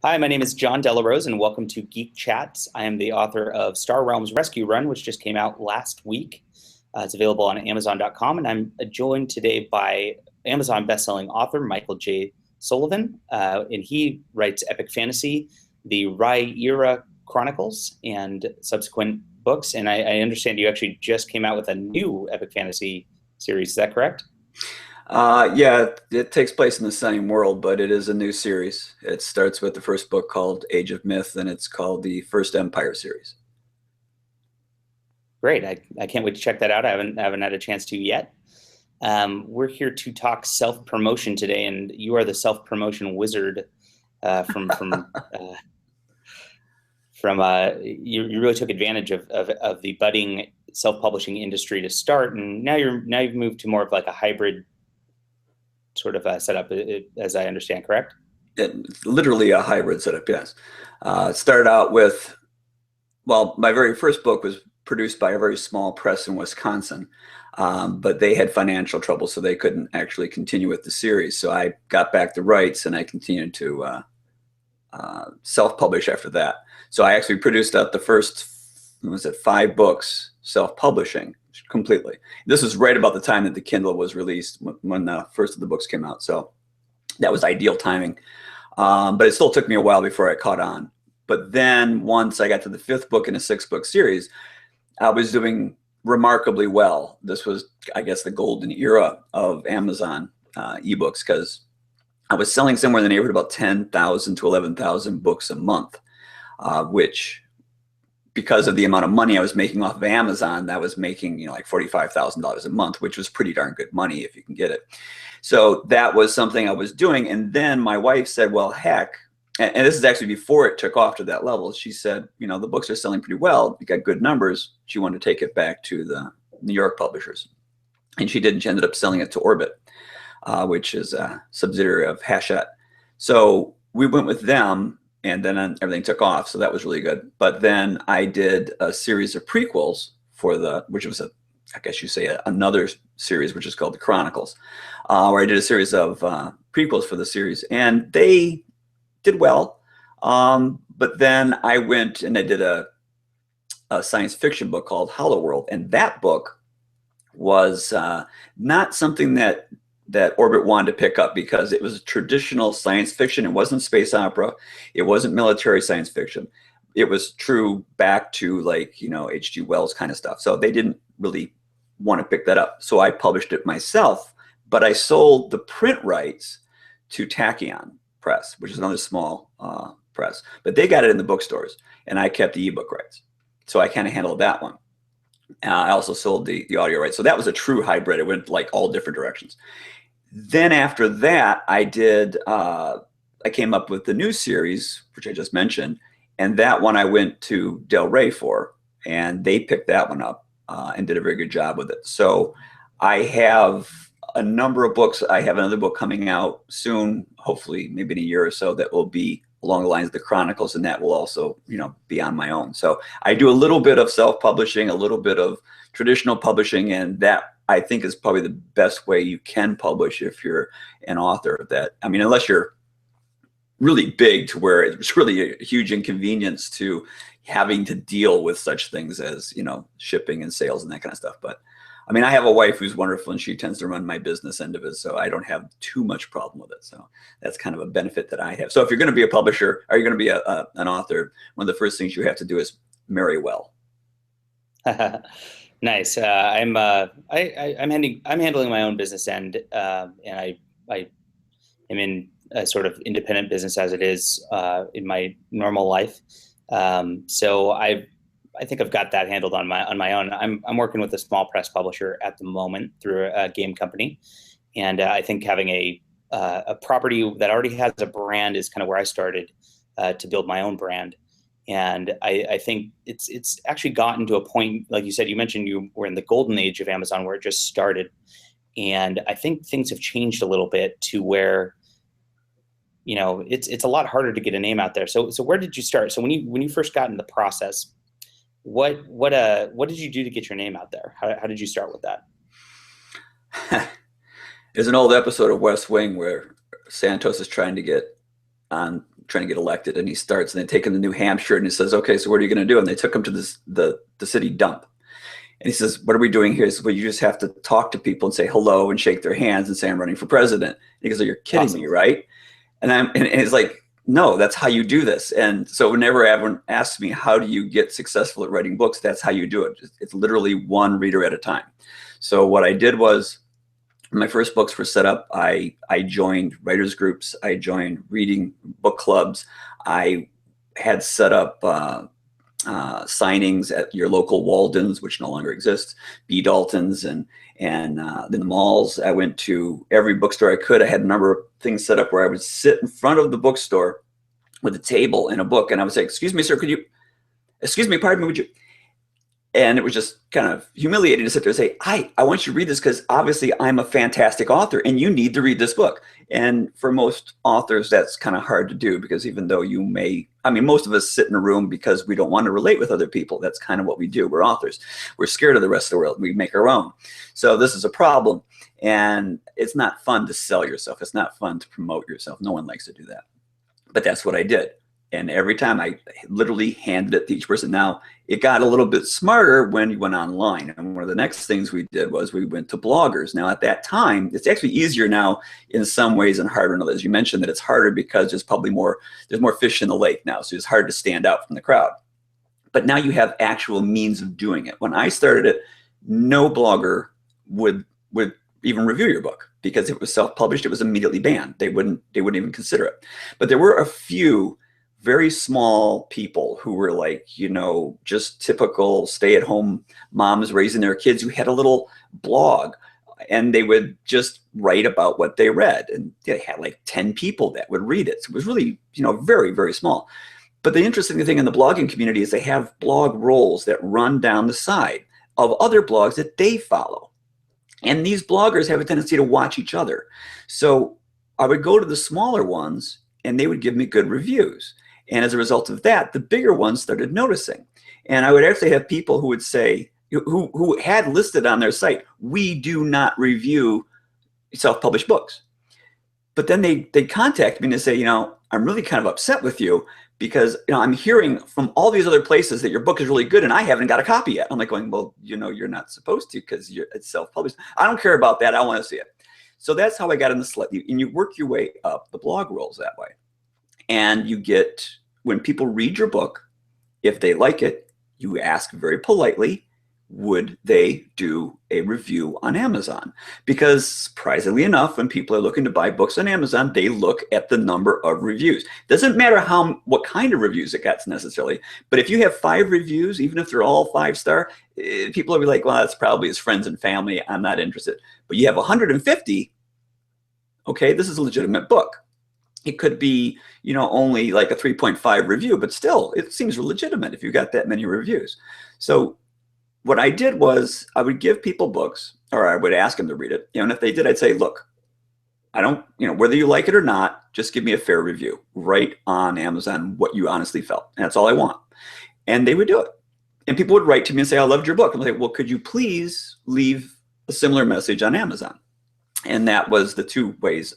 Hi, my name is John Delarose, and welcome to Geek Chats. I am the author of Star Realms Rescue Run, which just came out last week. It's available on Amazon.com, and I'm joined today by Amazon bestselling author Michael J Sullivan, and he writes epic fantasy, the Rhaenyra Chronicles, and subsequent books. And I understand you actually just came out with a new epic fantasy series. Is that correct? Yeah, it takes place in the same world, but it is a new series. It starts with the first book called Age of Myth, and it's called the First Empire series. Great. I can't wait to check that out. I haven't had a chance to yet. We're here to talk self-promotion today, and you are the self-promotion wizard from you really took advantage of the budding self-publishing industry to start, and now you've moved to more of like a hybrid sort of setup, as I understand, correct? It's literally a hybrid setup, yes. It started out with, well, my very first book was produced by a very small press in Wisconsin, but they had financial trouble, so they couldn't actually continue with the series. So I got back the rights, and I continued to self-publish after that. So I actually produced out the first, was it 5 books self-publishing completely. This was right about the time that the Kindle was released when the first of the books came out. So that was ideal timing. But it still took me a while before I caught on. But then once I got to the 5th book in a 6-book series, I was doing remarkably well. This was, I guess, the golden era of Amazon ebooks, because I was selling somewhere in the neighborhood about 10,000 to 11,000 books a month, which, because of the amount of money I was making off of Amazon, that was making, like $45,000 a month, which was pretty darn good money if you can get it. So that was something I was doing. And then my wife said, well, heck, and this is actually before it took off to that level. She said, the books are selling pretty well. You got good numbers. She wanted to take it back to the New York publishers. And she did, and she ended up selling it to Orbit, which is a subsidiary of Hachette. So we went with them, and then everything took off. So that was really good. But then I did a series of prequels which was I guess you say another series, which is called the Chronicles, where I did a series of prequels for the series, and they did well. But then I went and I did a science fiction book called Hollow World, and that book was not something that Orbit wanted to pick up, because it was traditional science fiction. It wasn't space opera. It wasn't military science fiction. It was true back to, like, H.G. Wells kind of stuff. So they didn't really want to pick that up. So I published it myself, but I sold the print rights to Tachyon Press, which is another small press. But they got it in the bookstores, and I kept the ebook rights. So I kind of handled that one. I also sold the audio rights. So that was a true hybrid. It went like all different directions. Then after that, I came up with the new series, which I just mentioned, and that one I went to Del Rey for, and they picked that one up and did a very good job with it. So I have a number of books. I have another book coming out soon, hopefully maybe in a year or so, that will be along the lines of the Chronicles, and that will also, be on my own. So I do a little bit of self-publishing, a little bit of traditional publishing, and that, I think, is probably the best way you can publish if you're an author. That, I mean, unless you're really big to where it's really a huge inconvenience to having to deal with such things as, shipping and sales and that kind of stuff. But I mean, I have a wife who's wonderful, and she tends to run my business end of it, so I don't have too much problem with it. So that's kind of a benefit that I have. So if you're going to be a publisher, or you're going to be an author, one of the first things you have to do is marry well. Nice. I'm handling my own business end, and I am in a sort of independent business as it is in my normal life. So I think I've got that handled on my own. I'm working with a small press publisher at the moment through a game company, and I think having a property that already has a brand is kind of where I started to build my own brand. And I think it's actually gotten to a point, like you said, you mentioned you were in the golden age of Amazon where it just started. And I think things have changed a little bit to where, it's a lot harder to get a name out there. So where did you start? So when you first got in the process, what did you do to get your name out there? How did you start with that? There's an old episode of West Wing where Santos is trying to get on trying to get elected, and he starts, and they take him to New Hampshire, and he says, okay, so what are you going to do? And they took him to the city dump. And he says, what are we doing here? He says, well, you just have to talk to people and say hello and shake their hands and say, I'm running for president. And he goes, oh, you're kidding me, right? And it's like, no, that's how you do this. And so whenever everyone asks me, how do you get successful at writing books? That's how you do it. It's literally one reader at a time. So what I did was, when my first books were set up, I joined writers groups. I joined reading book clubs. I had set up signings at your local Waldens, which no longer exists, B. Daltons, and in the malls. I went to every bookstore I could. I had a number of things set up where I would sit in front of the bookstore with a table and a book, and I would say, excuse me, sir, could you, excuse me, pardon me, would you? And it was just kind of humiliating to sit there and say, I want you to read this because obviously I'm a fantastic author and you need to read this book. And for most authors, that's kind of hard to do, because even though you may, I mean, most of us sit in a room because we don't want to relate with other people. That's kind of what we do. We're authors. We're scared of the rest of the world. We make our own. So this is a problem. And it's not fun to sell yourself. It's not fun to promote yourself. No one likes to do that. But that's what I did. And every time I literally handed it to each person. Now, it got a little bit smarter when you went online. And one of the next things we did was we went to bloggers. Now, at that time, it's actually easier now in some ways and harder in others. You mentioned that it's harder because there's probably there's more fish in the lake now. So it's hard to stand out from the crowd. But now you have actual means of doing it. When I started it, no blogger would even review your book, because if it was self-published, it was immediately banned. They wouldn't even consider it. But there were a few very small people who were like, you know, just typical stay-at-home moms raising their kids, who had a little blog, and they would just write about what they read. And they had like 10 people that would read it. So it was really, you know, very, very small. But the interesting thing in the blogging community is they have blog roles that run down the side of other blogs that they follow. And these bloggers have a tendency to watch each other. So I would go to the smaller ones and they would give me good reviews. And as a result of that, the bigger ones started noticing. And I would actually have people who would say, who had listed on their site, we do not review self-published books. But then they'd contact me and they say, you know, I'm really kind of upset with you because, you know, I'm hearing from all these other places that your book is really good and I haven't got a copy yet. I'm like going, well, you know, you're not supposed to because it's self-published. I don't care about that. I want to see it. So that's how I got in the slot. And you work your way up the blog rolls that way. And you get, when people read your book, if they like it, you ask very politely, would they do a review on Amazon? Because surprisingly enough, when people are looking to buy books on Amazon, they look at the number of reviews. Doesn't matter what kind of reviews it gets necessarily, but if you have 5 reviews, even if they're all 5-star, people will be like, well, that's probably his friends and family. I'm not interested. But you have 150, okay, this is a legitimate book. It could be, you know, only like a 3.5 review, but still, it seems legitimate if you got that many reviews. So what I did was I would give people books, or I would ask them to read it. You know, and if they did, I'd say, look, I don't, you know, whether you like it or not, just give me a fair review. Write on Amazon what you honestly felt. And that's all I want. And they would do it. And people would write to me and say, I loved your book. I'm like, well, could you please leave a similar message on Amazon? And that was the 2 ways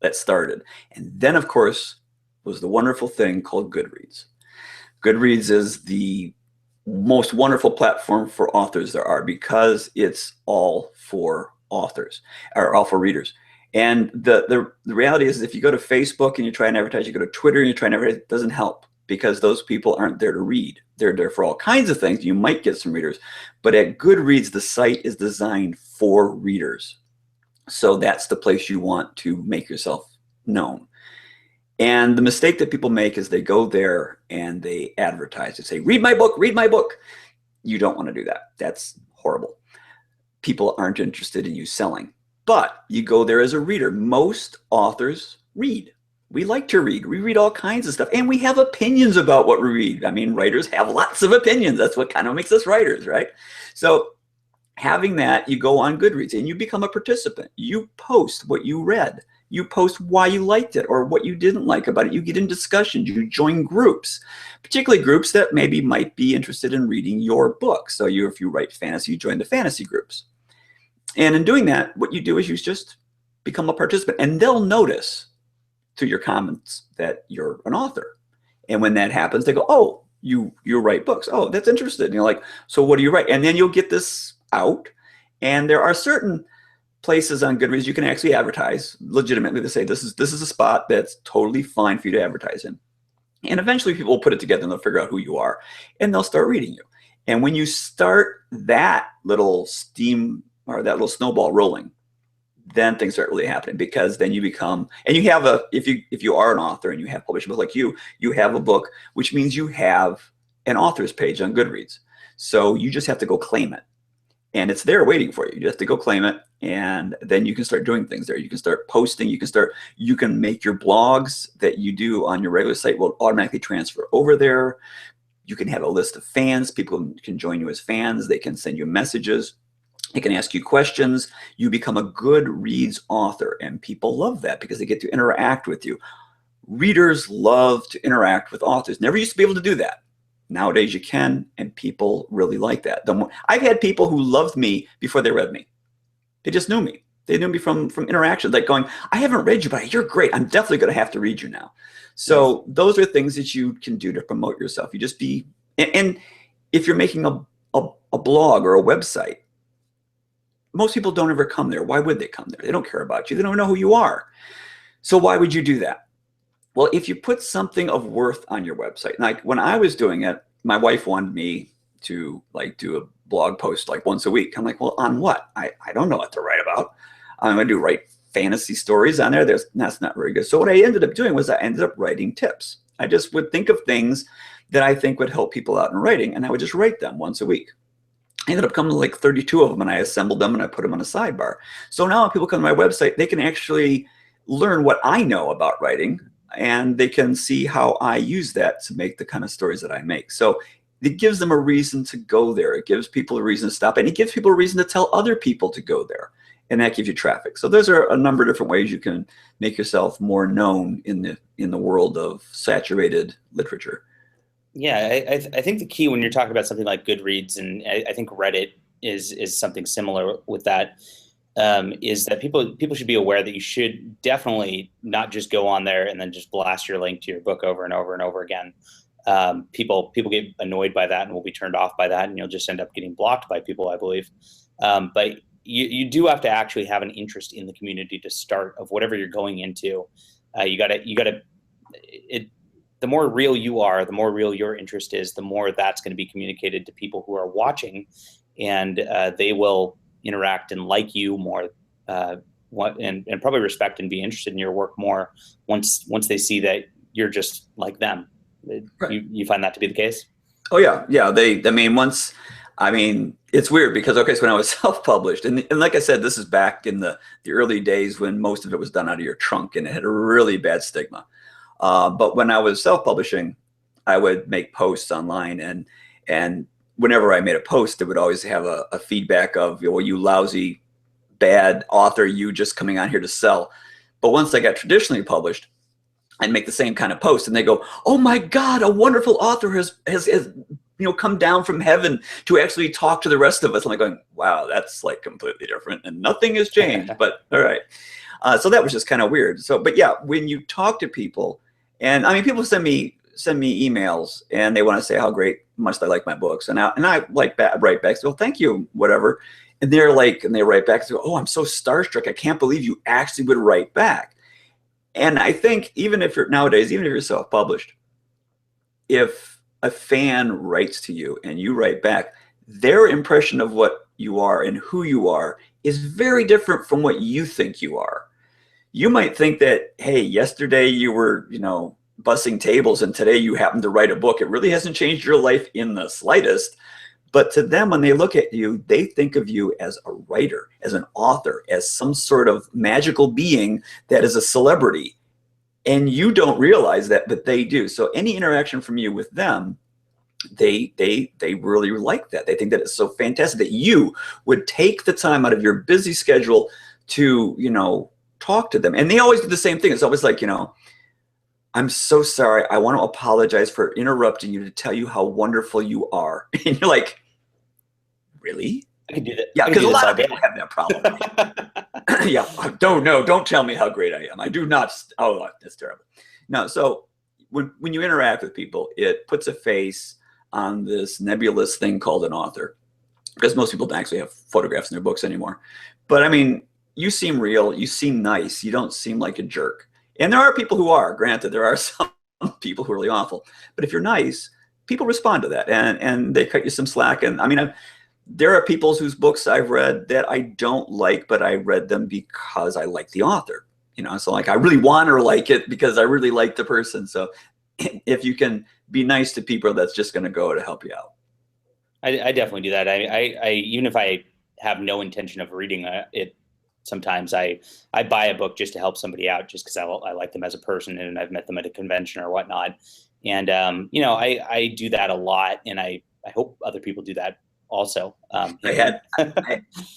that started. And then, of course, was the wonderful thing called Goodreads. Goodreads is the most wonderful platform for authors there are, because it's all for authors, or all for readers. And the reality is, if you go to Facebook and you try and advertise, you go to Twitter and you try and advertise, it doesn't help, because those people aren't there to read. They're there for all kinds of things. You might get some readers, but at Goodreads, the site is designed for readers. So that's the place you want to make yourself known. And the mistake that people make is they go there and they advertise. They say, read my book, read my book. You don't want to do that. That's horrible. People aren't interested in you selling. But you go there as a reader. Most authors read. We like to read. We read all kinds of stuff. And we have opinions about what we read. I mean, writers have lots of opinions. That's what kind of makes us writers, right? So having that, you go on Goodreads and you become a participant. You post what you read. You post why you liked it or what you didn't like about it. You get in discussions. You join groups, particularly groups that maybe might be interested in reading your book. So if you write fantasy, you join the fantasy groups. And in doing that, what you do is you just become a participant. And they'll notice to your comments that you're an author. And when that happens, they go, oh, you write books. Oh, that's interesting. And you're like, so what do you write? And then you'll get this out. And there are certain places on Goodreads you can actually advertise legitimately to say this is a spot that's totally fine for you to advertise in. And eventually people will put it together and they'll figure out who you are and they'll start reading you. And when you start that little steam or that little snowball rolling, then things start really happening, because then you become, and you have a, if you are an author and you have published a book like you have a book, which means you have an author's page on Goodreads. So you just have to go claim it. And it's there waiting for you. You have to go claim it, and then you can start doing things there. You can start posting. You can make your blogs that you do on your regular site will automatically transfer over there. You can have a list of fans. People can join you as fans. They can send you messages. They can ask you questions. You become a Goodreads author, and people love that because they get to interact with you. Readers love to interact with authors. Never used to be able to do that. Nowadays you can, and people really like that. I've had people who loved me before they read me. They just knew me. They knew me from interaction, like going, I haven't read you, but you're great. I'm definitely going to have to read you now. So those are things that you can do to promote yourself. You just be, and if you're making a blog or a website, most people don't ever come there. Why would they come there? They don't care about you. They don't know who you are. So why would you do that? Well, if you put something of worth on your website, like when I was doing it, my wife wanted me to like do a blog post like once a week. I'm like, well, on what? I don't know what to write about. I'm going to write fantasy stories on there. That's not very good. So what I ended up doing was I ended up writing tips. I just would think of things that I think would help people out in writing, and I would just write them once a week. I ended up coming to like 32 of them, and I assembled them and I put them on a sidebar. So now when people come to my website, they can actually learn what I know about writing, and they can see how I use that to make the kind of stories that I make. So it gives them a reason to go there. It gives people a reason to stop, and it gives people a reason to tell other people to go there. And that gives you traffic. So those are a number of different ways you can make yourself more known in the world of saturated literature. Yeah, I think the key when you're talking about something like Goodreads, and I think Reddit is something similar with that, is that people should be aware that you should definitely not just go on there and then just blast your link to your book over and over and over again. People get annoyed by that and will be turned off by that, and you'll just end up getting blocked by people, I believe. But you do have to actually have an interest in the community to start, of whatever you're going into. You gotta the more real you are, the more real your interest is, the more that's going to be communicated to people who are watching, and they will interact and like you more, and probably respect and be interested in your work more once they see that you're just like them. Right. You find that to be the case? Oh yeah, yeah. It's weird because, okay, so when I was self-published, and like I said, this is back in the early days when most of it was done out of your trunk, and it had a really bad stigma. But when I was self-publishing, I would make posts online, and whenever I made a post, it would always have a feedback of, well, you lousy, bad author, you just coming on here to sell. But once I got traditionally published, I'd make the same kind of post, and they go, oh my God, a wonderful author has come down from heaven to actually talk to the rest of us. I'm like going, wow, that's like completely different, and nothing has changed. But all right. So that was just kind of weird. So, but yeah, when you talk to people, and I mean, people send me emails and they want to say how much they like my books, and I like write back, so well, thank you, whatever. And they write back and say, oh, I'm so starstruck. I can't believe you actually would write back. And I think even if you're self-published, if a fan writes to you and you write back, their impression of what you are and who you are is very different from what you think you are. You might think that, hey, yesterday you were, bussing tables, and today you happen to write a book. It really hasn't changed your life in the slightest. But to them, when they look at you, they think of you as a writer, as an author, as some sort of magical being that is a celebrity. And you don't realize that, but they do. So any interaction from you with them, they really like that. They think that it's so fantastic that you would take the time out of your busy schedule to, talk to them. And they always do the same thing. It's always like, I'm so sorry. I want to apologize for interrupting you to tell you how wonderful you are. And you're like, really? I can do that. Yeah, because a lot of people have that problem. Yeah, don't tell me how great I am. I do not. Oh, that's terrible. No, so when you interact with people, it puts a face on this nebulous thing called an author, because most people don't actually have photographs in their books anymore. But I mean, you seem real, you seem nice, you don't seem like a jerk. And there are people who are, granted, there are some people who are really awful. But if you're nice, people respond to that, and they cut you some slack. And I mean, there are people whose books I've read that I don't like, but I read them because I like the author. You know, so like I really want to like it because I really like the person. So if you can be nice to people, that's just going to go to help you out. I definitely do that. I even if I have no intention of reading it, sometimes I buy a book just to help somebody out, just because I like them as a person and I've met them at a convention or whatnot. And I do that a lot, and I hope other people do that also. I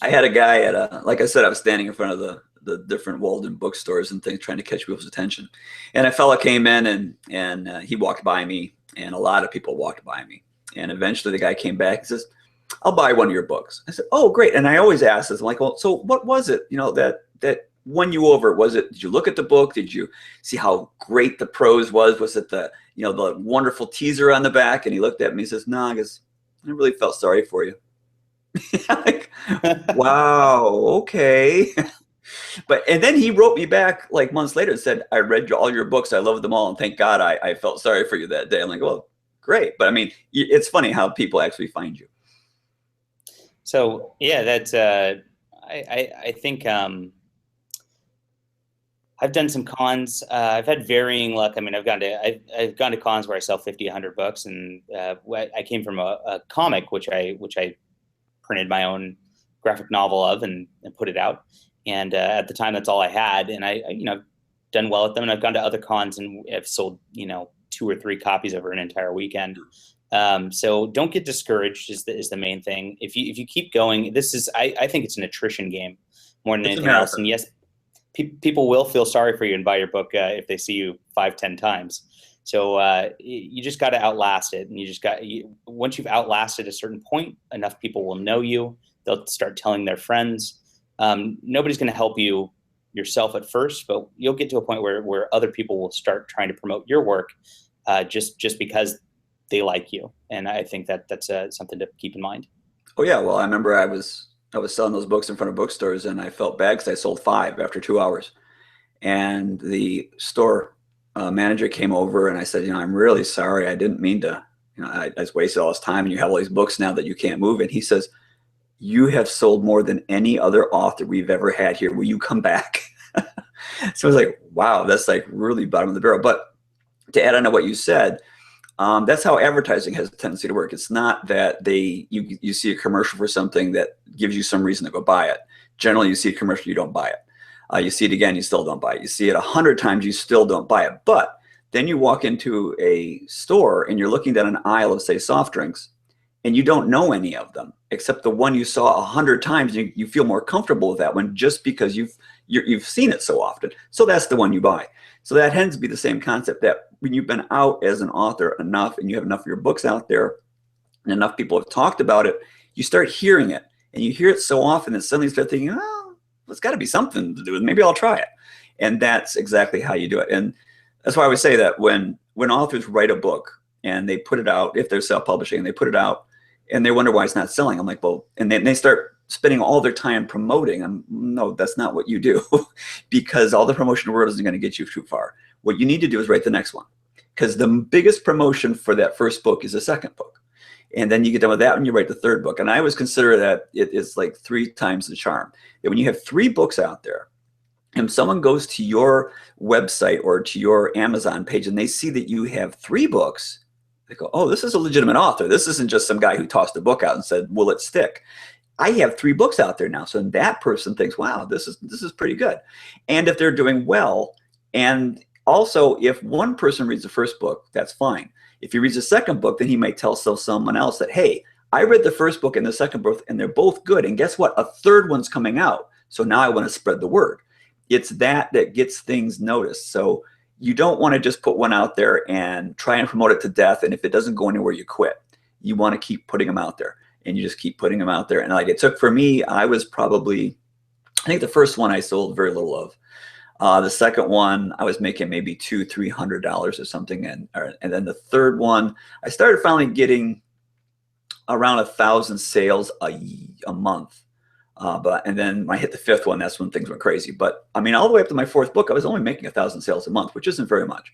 had a guy at like I said, I was standing in front of the different Walden bookstores and things, trying to catch people's attention. And a fella came in and he walked by me, and a lot of people walked by me. And eventually the guy came back and says, "I'll buy one of your books." I said, "Oh, great." And I always ask this, I'm like, "Well, so what was it, that won you over? Did you look at the book? Did you see how great the prose was? Was it the wonderful teaser on the back?" And he looked at me and says, "No, I really felt sorry for you." Like, wow, okay. And then he wrote me back like months later and said, "I read all your books. I loved them all. And thank God I felt sorry for you that day." I'm like, well, great. But I mean, it's funny how people actually find you. So yeah, that's I think I've done some cons. I've had varying luck. I mean, I've gone to cons where I sell 50, 100 books, and I came from a comic which I printed my own graphic novel of and put it out. And at the time, that's all I had, and I've done well at them. And I've gone to other cons and I've sold 2 or 3 copies over an entire weekend. So don't get discouraged is the main thing. If you keep going, I think it's an attrition game more than anything else. And yes, people will feel sorry for you and buy your book if they see you 5, 10 times. So you just got to outlast it. And once you've outlasted a certain point, enough people will know you. They'll start telling their friends. Nobody's going to help you yourself at first, but you'll get to a point where other people will start trying to promote your work just because they like you. And I think that's something to keep in mind. Oh yeah, well, I remember I was selling those books in front of bookstores, and I felt bad because I sold 5 after 2 hours. And the store manager came over, and I said, "I'm really sorry. I didn't mean to. I just wasted all this time, and you have all these books now that you can't move." And he says, "You have sold more than any other author we've ever had here. Will you come back?" So I was like, wow, that's like really bottom of the barrel. But to add on to what you said, that's how advertising has a tendency to work. It's not that you see a commercial for something that gives you some reason to go buy it. Generally, you see a commercial, you don't buy it. You see it again, you still don't buy it. You see it 100 times, you still don't buy it. But then you walk into a store and you're looking at an aisle of, say, soft drinks, and you don't know any of them except the one you saw 100 times. You feel more comfortable with that one just because you've seen it so often. So that's the one you buy. So that tends to be the same concept, that when you've been out as an author enough and you have enough of your books out there and enough people have talked about it, you start hearing it, and you hear it so often that suddenly you start thinking, oh, it's got to be something to do with it. Maybe I'll try it. And that's exactly how you do it. And that's why I would say that when authors write a book and they put it out, if they're self-publishing, they put it out and they wonder why it's not selling. I'm like, well, and then they start spending all their time promoting. No, that's not what you do, because all the promotion in the world isn't going to get you too far. What you need to do is write the next one, because the biggest promotion for that first book is the second book. And then you get done with that and you write the third book. And I always consider that it is like 3 times the charm. That when you have 3 books out there and someone goes to your website or to your Amazon page and they see that you have 3 books, they go, oh, this is a legitimate author. This isn't just some guy who tossed a book out and said, will it stick? I have 3 books out there now. So that person thinks, wow, this is pretty good. And if they're doing well, and also if one person reads the first book, that's fine. If he reads the second book, then he might tell someone else that, hey, I read the first book and the second book, and they're both good. And guess what? A third one's coming out. So now I want to spread the word. It's that gets things noticed. So you don't want to just put one out there and try and promote it to death. And if it doesn't go anywhere, you quit. You want to keep putting them out there. And you just keep putting them out there. And like it took for me, I was probably I think the first one I sold very little of. The second one, I was making maybe $200-300 or something, and then the third one, I started finally getting around 1,000 sales a month. And then when I hit the fifth one, that's when things went crazy. But I mean, all the way up to my fourth book, I was only making 1,000 sales a month, which isn't very much.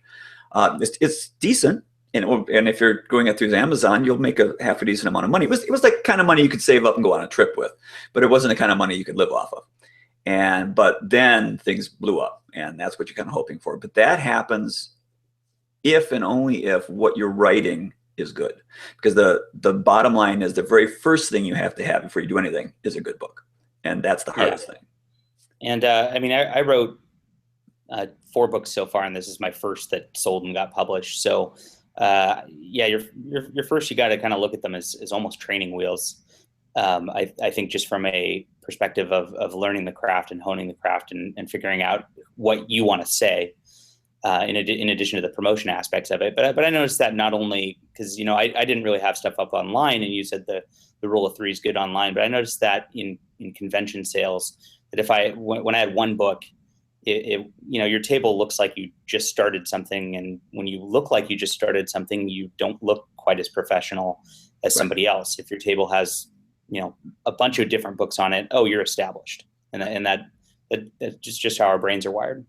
It's decent. And if you're going it through Amazon, you'll make a half a decent amount of money. It was like kind of money you could save up and go on a trip with, but it wasn't the kind of money you could live off of. But then things blew up, and that's what you're kind of hoping for. But that happens if and only if what you're writing is good, because the bottom line is the very first thing you have to have before you do anything is a good book, and that's the hardest thing. And I mean, I wrote 4 books so far, and this is my first that sold and got published. So yeah, your first, you got to kind of look at them as almost training wheels. I think just from a perspective of learning the craft and honing the craft and figuring out what you want to say, in addition to the promotion aspects of it. But I noticed that not only because, you know, I didn't really have stuff up online, and you said the rule of 3 is good online, but I noticed that in convention sales, that when I had one book, you know, your table looks like you just started something, and when you look like you just started something, you don't look quite as professional as somebody else. If your table has, you know, a bunch of different books on it, oh, you're established, and that's just how our brains are wired.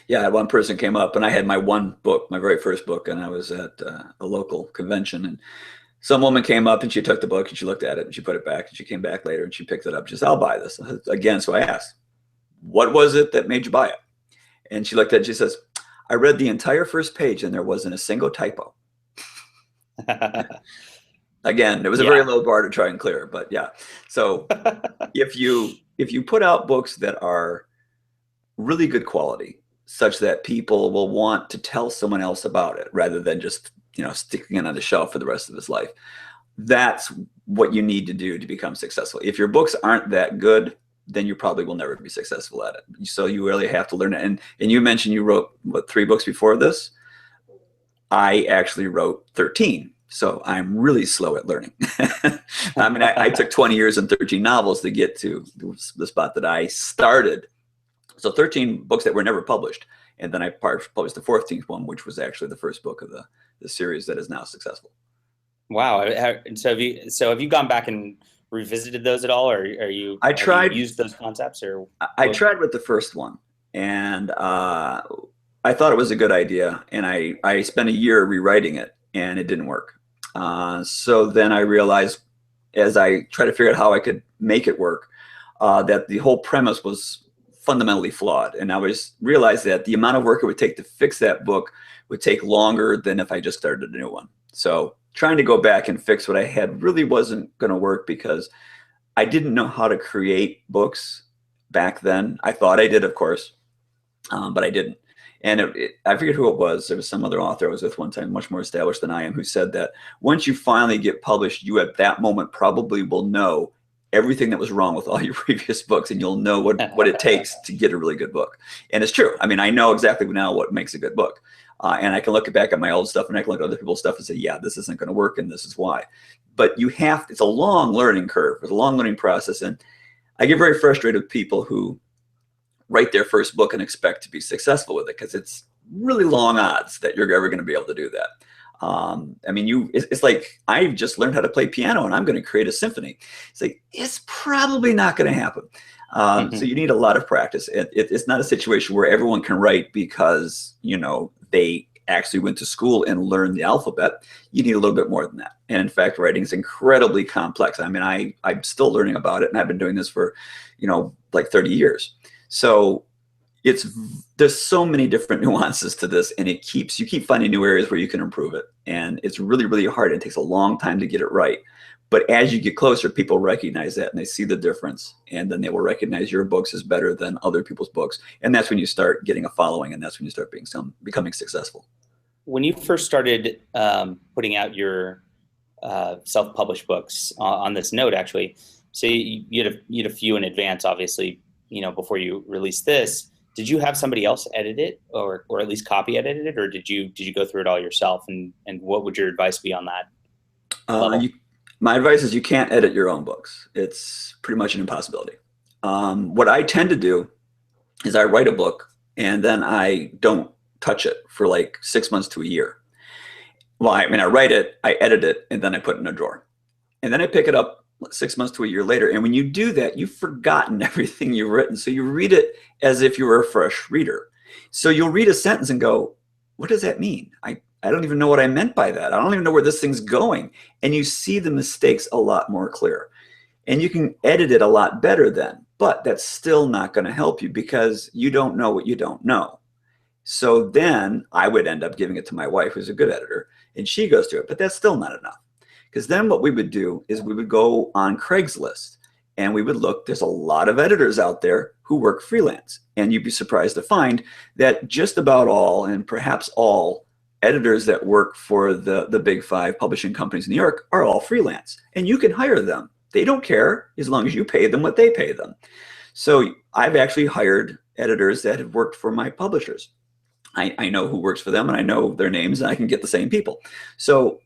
Yeah, one person came up, and I had my one book, my very first book, and I was at a local convention, and some woman came up and she took the book and she looked at it and she put it back, and she came back later and she picked it up. She said, "I'll buy this again." So I asked, "What was it that made you buy it?" And she looked at it and she says, "I read the entire first page and there wasn't a single typo." Again, it was a very low bar to try and clear, but yeah. So if you put out books that are really good quality, such that people will want to tell someone else about it rather than just, you know, sticking it on the shelf for the rest of his life, that's what you need to do to become successful. If your books aren't that good, then you probably will never be successful at it. So you really have to learn it. And you mentioned you wrote, what, 3 books before this? I actually wrote 13. So I'm really slow at learning. I mean, I took 20 years and 13 novels to get to the spot that I started. So 13 books that were never published. And then I published the 14th one, which was actually the first book of the series that is now successful. Wow. So have you gone back and revisited those at all, or have you used those concepts? Or I tried with the first one, and I thought it was a good idea, and I spent a year rewriting it, and it didn't work. So then I realized, as I tried to figure out how I could make it work, that the whole premise was fundamentally flawed. And I realized that the amount of work it would take to fix that book would take longer than if I just started a new one. So trying to go back and fix what I had really wasn't going to work, because I didn't know how to create books back then. I thought I did, of course, but I didn't. And I figured who it was. There was some other author I was with one time, much more established than I am, who said that once you finally get published, you at that moment probably will know everything that was wrong with all your previous books, and you'll know what it takes to get a really good book. And it's true. I mean, I know exactly now what makes a good book. And I can look back at my old stuff, and I can look at other people's stuff and say, yeah, this isn't going to work, and this is why. But it's a long learning curve. It's a long learning process. And I get very frustrated with people who write their first book and expect to be successful with it, because it's really long odds that you're ever going to be able to do that. I mean, it's like, I've just learned how to play piano and I'm going to create a symphony. It's like, it's probably not going to happen. So you need a lot of practice. It's not a situation where everyone can write because, you know, they actually went to school and learned the alphabet. You need a little bit more than that. And in fact, writing is incredibly complex. I mean, I'm still learning about it, and I've been doing this for, you know, like 30 years. So there's so many different nuances to this, and you keep finding new areas where you can improve it. And it's really, really hard. It takes a long time to get it right. But as you get closer, people recognize that, and they see the difference, and then they will recognize your books as better than other people's books. And that's when you start getting a following, and that's when you start becoming successful. When you first started putting out your self-published books, on this note, actually, so you had a few in advance, obviously, you know, before you released this. Did you have somebody else edit it, or at least copy edit it, or did you go through it all yourself? And what would your advice be on that? My advice is you can't edit your own books. It's pretty much an impossibility. What I tend to do is I write a book and then I don't touch it for like 6 months to a year. Well, I mean, I write it, I edit it, and then I put it in a drawer. And then I pick it up 6 months to a year later. And when you do that, you've forgotten everything you've written. So you read it as if you were a fresh reader. So you'll read a sentence and go, what does that mean? I don't even know what I meant by that. I don't even know where this thing's going. And you see the mistakes a lot more clear. And you can edit it a lot better then. But that's still not going to help you because you don't know what you don't know. So then I would end up giving it to my wife, who's a good editor, and she goes through it. But that's still not enough. Because then what we would do is we would go on Craigslist and we would look. There's a lot of editors out there who work freelance. And you'd be surprised to find that just about all, and perhaps all, editors that work for the big 5 publishing companies in New York are all freelance. And you can hire them. They don't care as long as you pay them what they pay them. So I've actually hired editors that have worked for my publishers. I know who works for them and I know their names and I can get the same people. So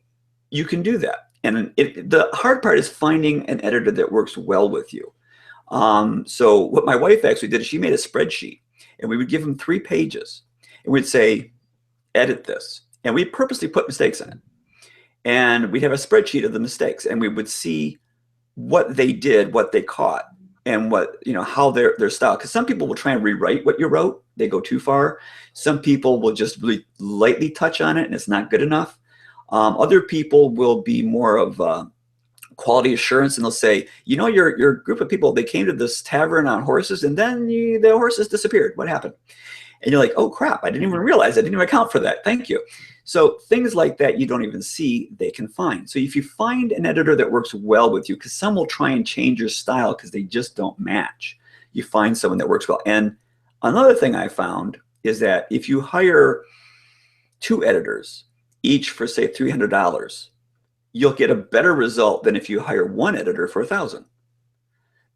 you can do that. And the hard part is finding an editor that works well with you. So what my wife actually did is she made a spreadsheet and we would give them 3 pages and we'd say, edit this. And we purposely put mistakes in it. And we'd have a spreadsheet of the mistakes and we would see what they did, what they caught, and what, how their style. Because some people will try and rewrite what you wrote. They go too far. Some people will just really lightly touch on it and it's not good enough. Other people will be more of quality assurance and they'll say, your group of people, they came to this tavern on horses and then the horses disappeared. What happened? And you're like, oh crap, I didn't even realize, I didn't even account for that. Thank you. So things like that you don't even see, they can find. So if you find an editor that works well with you, because some will try and change your style because they just don't match, you find someone that works well. And another thing I found is that if you hire 2 editors, each for say $300, you'll get a better result than if you hire 1 editor for $1,000.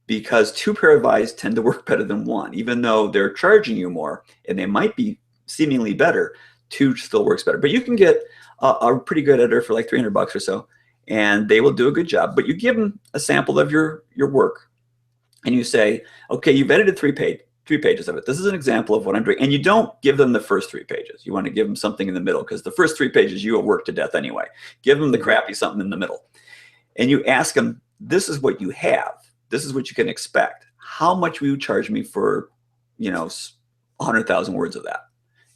Because 2 pair of eyes tend to work better than 1, even though they're charging you more and they might be seemingly better, 2 still works better. But you can get a pretty good editor for like $300 or so, and they will do a good job. But you give them a sample of your work and you say, okay, you've edited 3 pages of it. This is an example of what I'm doing. And you don't give them the first 3 pages. You want to give them something in the middle because the first 3 pages you will work to death anyway. Give them the crappy something in the middle. And you ask them, this is what you have. This is what you can expect. How much will you charge me for, 100,000 words of that?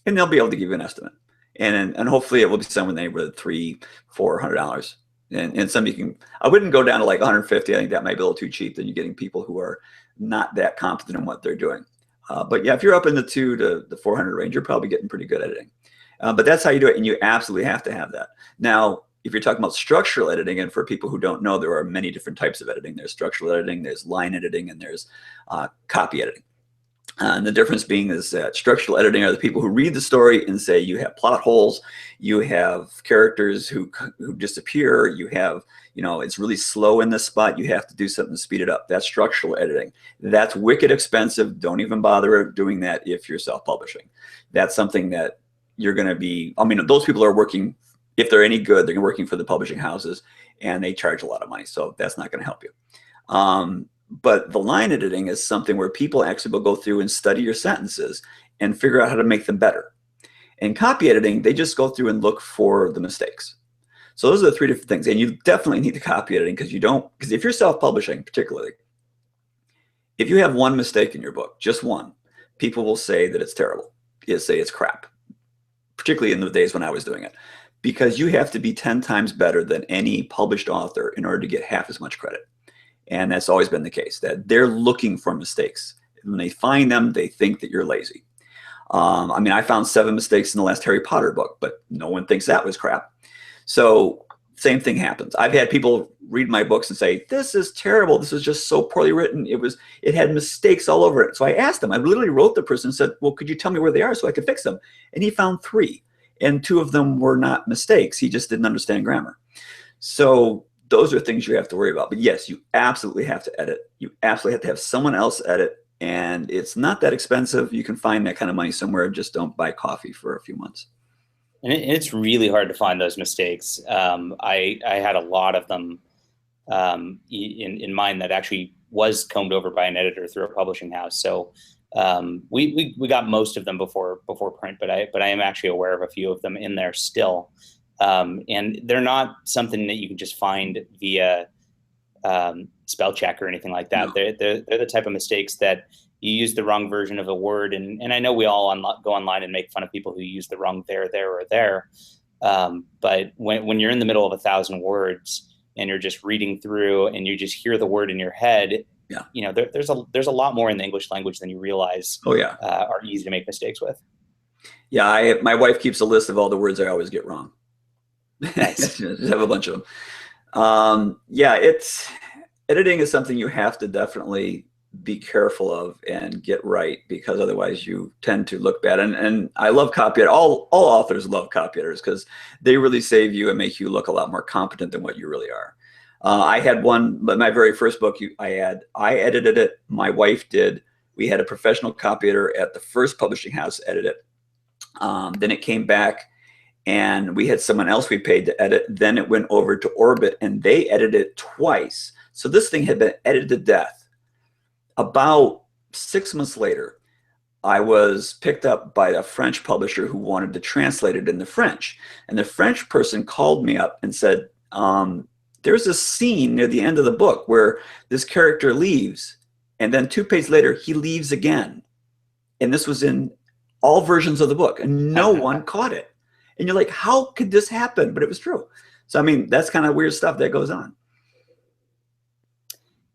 And they'll be able to give you an estimate. And hopefully it will be somewhere in the neighborhood of $300-$400. And some you can, I wouldn't go down to like 150. I think that might be a little too cheap. Then you're getting people who are not that competent in what they're doing. But yeah, if you're up in the 200 to 400 range, you're probably getting pretty good editing. But that's how you do it. And you absolutely have to have that. Now, if you're talking about structural editing, and for people who don't know, there are many different types of editing. There's structural editing, there's line editing, and there's copy editing. And the difference being is that structural editing are the people who read the story and say you have plot holes, you have characters who disappear, you have, it's really slow in this spot, you have to do something to speed it up. That's structural editing. That's wicked expensive. Don't even bother doing that if you're self-publishing. That's something that you're going to be, those people are working. If they're any good, they're working for the publishing houses and they charge a lot of money. So that's not going to help you. But the line editing is something where people actually will go through and study your sentences and figure out how to make them better. And copy editing, they just go through and look for the mistakes. So those are the 3 different things. And you definitely need the copy editing because if you're self-publishing particularly, if you have 1 mistake in your book, just 1, people will say that it's terrible. You'll say it's crap, particularly in the days when I was doing it. Because you have to be 10 times better than any published author in order to get half as much credit. And that's always been the case, that they're looking for mistakes. When they find them, they think that you're lazy. I found 7 mistakes in the last Harry Potter book, but no one thinks that was crap. So same thing happens. I've had people read my books and say, this is terrible. This is just so poorly written. It had mistakes all over it. So I asked them, I literally wrote the person and said, well, could you tell me where they are so I could fix them? And he found 3. And 2 of them were not mistakes. He just didn't understand grammar. So those are things you have to worry about. But yes, you absolutely have to edit. You absolutely have to have someone else edit. And it's not that expensive. You can find that kind of money somewhere. Just don't buy coffee for a few months. And it's really hard to find those mistakes. I had a lot of them in mind that actually was combed over by an editor through a publishing house. So we got most of them before print, but I am actually aware of a few of them in there still. And they're not something that you can just find via spell check or anything like that. No. They're the type of mistakes that you use the wrong version of a word. And I know we all go online and make fun of people who use the wrong there, or there. But when you're in the middle of 1,000 words and you're just reading through and you just hear the word in your head, you know, there's a lot more in the English language than you realize. Oh yeah, are easy to make mistakes with. Yeah, my wife keeps a list of all the words I always get wrong. Nice. Just have a bunch of them. Yeah, editing is something you have to definitely be careful of and get right, because otherwise you tend to look bad. And I love copy. All authors love copy editors because they really save you and make you look a lot more competent than what you really are. I had one, but my very first book I edited it. My wife did. We had a professional copy editor at the first publishing house edit it. Then it came back and we had someone else we paid to edit. Then it went over to Orbit and they edited it twice. So this thing had been edited to death. About 6 months later, I was picked up by a French publisher who wanted to translate it into French. And the French person called me up and said, there's a scene near the end of the book where this character leaves, and then 2 pages later, he leaves again. And this was in all versions of the book, and no one caught it. And you're like, how could this happen? But it was true. So, I mean, that's kind of weird stuff that goes on.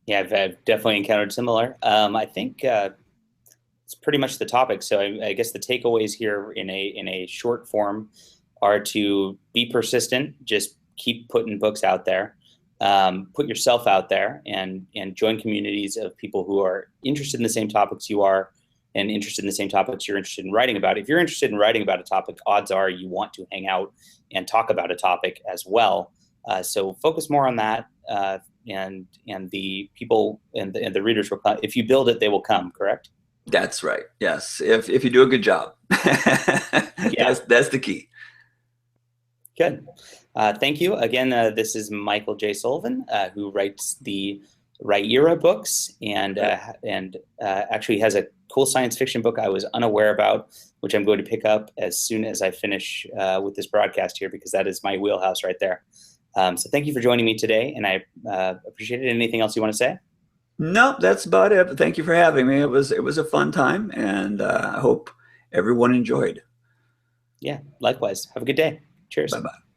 Yeah, I've definitely encountered similar. I think it's pretty much the topic. So I guess the takeaways here in a short form are to be persistent, just keep putting books out there, put yourself out there, and join communities of people who are interested in the same topics you are and interested in the same topics you're interested in writing about. If you're interested in writing about a topic, odds are you want to hang out and talk about a topic as well. So focus more on that. And the people and the readers will come. If you build it, they will come, correct? That's right. Yes. If you do a good job. Yeah. That's the key. Good. Thank you. Again, this is Michael J Sullivan, who writes the Right Era books and actually has a cool science fiction book I was unaware about, which I'm going to pick up as soon as I finish with this broadcast here, because that is my wheelhouse right there. So thank you for joining me today, and I appreciate it. Anything else you want to say? No, that's about it. Thank you for having me. It was a fun time, and I hope everyone enjoyed. Yeah, likewise. Have a good day. Cheers. Bye-bye.